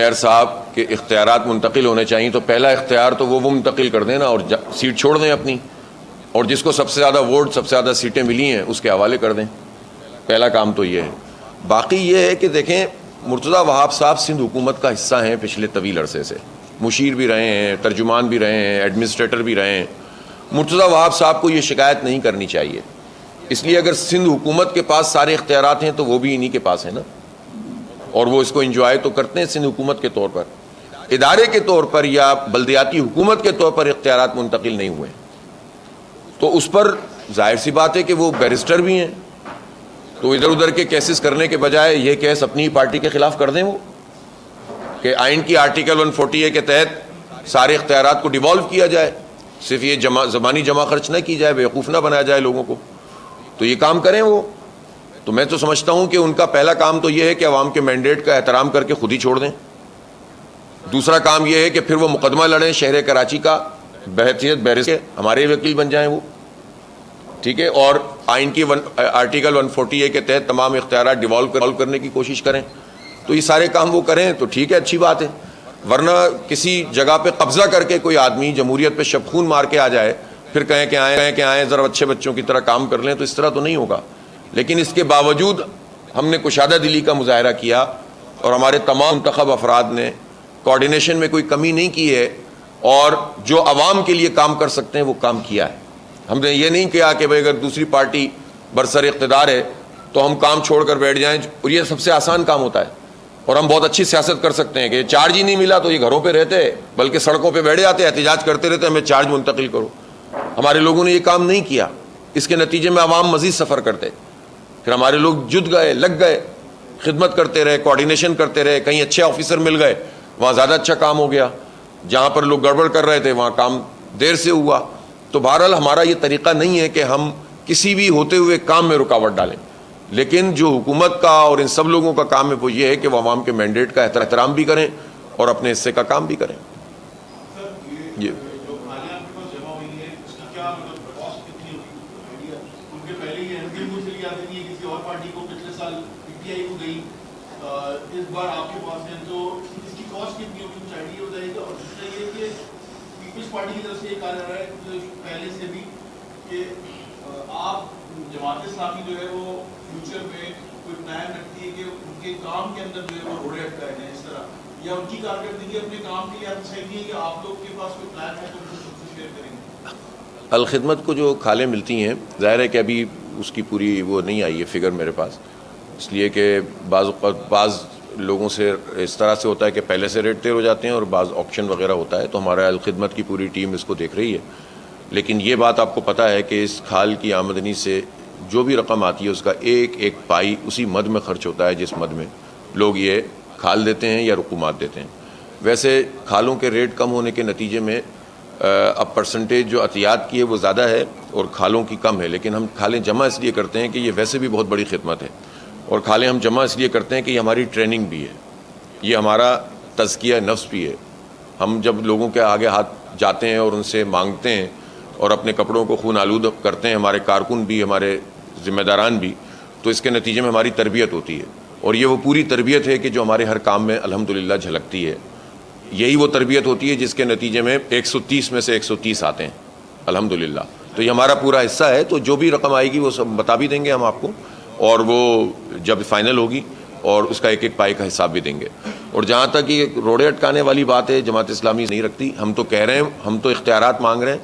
Mayor صاحب کے اختیارات منتقل ہونے چاہیے تو پہلا اختیار تو وہ منتقل کر دیں نا اور سیٹ چھوڑ دیں اپنی، اور جس کو سب سے زیادہ ووٹ سب سے زیادہ سیٹیں ملی ہیں اس کے حوالے کر دیں. پہلا کام تو یہ ہے. باقی یہ ہے کہ دیکھیں مرتضیٰ وہاب صاحب سندھ حکومت کا حصہ ہیں پچھلے طویل عرصے سے، مشیر بھی رہے ہیں، ترجمان بھی رہے ہیں، ایڈمنسٹریٹر بھی رہے ہیں. مرتضیٰ وہاب صاحب کو یہ شکایت نہیں کرنی چاہیے. اس لیے اگر سندھ حکومت کے پاس سارے اختیارات ہیں تو وہ بھی انہی کے پاس ہیں نا، اور وہ اس کو انجوائے تو کرتے ہیں سندھ حکومت کے طور پر. ادارے کے طور پر یا بلدیاتی حکومت کے طور پر اختیارات منتقل نہیں ہوئے تو اس پر ظاہر سی بات ہے کہ وہ بیرسٹر بھی ہیں، تو ادھر ادھر کے کیسز کرنے کے بجائے یہ کیس اپنی پارٹی کے خلاف کر دیں وہ، کہ آئین کی آرٹیکل 140 کے تحت سارے اختیارات کو ڈیوالو کیا جائے، صرف یہ زبانی جمع خرچ نہ کی جائے، بیوقوف نہ بنایا جائے لوگوں کو. تو یہ کام کریں وہ. تو میں تو سمجھتا ہوں کہ ان کا پہلا کام تو یہ ہے کہ عوام کے مینڈیٹ کا احترام کر کے خود ہی چھوڑ دیں. دوسرا کام یہ ہے کہ پھر وہ مقدمہ لڑیں شہر کراچی کا بحیثیت بیرسٹر، ہمارے وکیل بن جائیں وہ، ٹھیک ہے، اور آئین کی آرٹیکل 140 کے تحت تمام اختیارات ڈیوالو کرنے کی کوشش کریں. تو یہ سارے کام وہ کریں تو ٹھیک ہے، اچھی بات ہے. ورنہ کسی جگہ پہ قبضہ کر کے کوئی آدمی جمہوریت پہ شبخون مار کے آ جائے، پھر کہیں کہ آئیں ذرا اچھے بچوں کی طرح کام کر لیں، تو اس طرح تو نہیں ہوگا. لیکن اس کے باوجود ہم نے کشادہ دلی کا مظاہرہ کیا اور ہمارے تمام منتخب افراد نے کوارڈینیشن میں کوئی کمی نہیں کی ہے، اور جو عوام کے لیے کام کر سکتے ہیں وہ کام کیا ہے. ہم نے یہ نہیں کیا کہ بھائی اگر دوسری پارٹی برسر اقتدار ہے تو ہم کام چھوڑ کر بیٹھ جائیں، اور یہ سب سے آسان کام ہوتا ہے، اور ہم بہت اچھی سیاست کر سکتے ہیں کہ چارج ہی نہیں ملا تو یہ گھروں پہ رہتے بلکہ سڑکوں پہ بیٹھے آتے احتجاج کرتے رہتے ہمیں چارج منتقل کرو. ہمارے لوگوں نے یہ کام نہیں کیا، اس کے نتیجے میں عوام مزید سفر کرتے، پھر ہمارے لوگ جد گئے، لگ گئے، خدمت کرتے رہے، کوارڈینیشن کرتے رہے، کہیں اچھے آفیسر مل گئے وہاں زیادہ اچھا کام ہو گیا، جہاں پر لوگ گڑبڑ کر رہے تھے وہاں کام دیر سے ہوا. تو بہرحال ہمارا یہ طریقہ نہیں ہے کہ ہم کسی بھی ہوتے ہوئے کام میں رکاوٹ ڈالیں، لیکن جو حکومت کا اور ان سب لوگوں کا کام ہے وہ یہ ہے کہ وہ عوام کے مینڈیٹ کا احترام بھی کریں اور اپنے حصے کا کام بھی کریں. یہ پارٹی کی طرف سے یہ کہا جا رہا ہے پہلے سے بھی کہ آپ جماعت اسلامی جو ہے وہ فیوچر میں کوئی پلان رکھتی ہے کہ ان کے کام کے اندر جو ہے وہ روڑے اٹکائے جائیں اس طرح، یا ان کی کارکردگی اپنے کام کے لیے آپ چاہیے کہ آپ لوگ کے پاس کوئی پلان ہے تو ان کو سب سے شیئر کریں گے. الخدمت کو جو کھالیں ملتی ہیں ظاہر ہے کہ ابھی اس کی پوری وہ نہیں آئی ہے فگر میرے پاس، اس لیے کہ بعض لوگوں سے اس طرح سے ہوتا ہے کہ پہلے سے ریٹ طے ہو جاتے ہیں اور بعض آکشن وغیرہ ہوتا ہے، تو ہمارا الخدمت کی پوری ٹیم اس کو دیکھ رہی ہے. لیکن یہ بات آپ کو پتہ ہے کہ اس کھال کی آمدنی سے جو بھی رقم آتی ہے اس کا ایک ایک پائی اسی مد میں خرچ ہوتا ہے جس مد میں لوگ یہ کھال دیتے ہیں یا رقومات دیتے ہیں. ویسے کھالوں کے ریٹ کم ہونے کے نتیجے میں اب پرسنٹیج جو عطیات کی ہے وہ زیادہ ہے اور کھالوں کی کم ہے، لیکن ہم کھالیں جمع اس لیے کرتے ہیں کہ یہ ویسے بھی بہت بڑی خدمت ہے، اور کھالیں ہم جمع اس لیے کرتے ہیں کہ یہ ہماری ٹریننگ بھی ہے، یہ ہمارا تزکیہ نفس بھی ہے. ہم جب لوگوں کے آگے ہاتھ جاتے ہیں اور ان سے مانگتے ہیں اور اپنے کپڑوں کو خون آلود کرتے ہیں، ہمارے کارکن بھی، ہمارے ذمہ داران بھی، تو اس کے نتیجے میں ہماری تربیت ہوتی ہے، اور یہ وہ پوری تربیت ہے کہ جو ہمارے ہر کام میں الحمدللہ جھلکتی ہے. یہی وہ تربیت ہوتی ہے جس کے نتیجے میں 130 میں سے 130 آتے ہیں الحمدللہ. تو یہ ہمارا پورا حصہ ہے. تو جو بھی رقم آئے گی وہ سب بتا بھی دیں گے ہم آپ کو، اور وہ جب فائنل ہوگی اور اس کا ایک ایک پائی کا حساب بھی دیں گے. اور جہاں تک یہ روڑے اٹکانے والی بات ہے جماعت اسلامی نہیں رکھتی. ہم تو کہہ رہے ہیں، ہم تو اختیارات مانگ رہے ہیں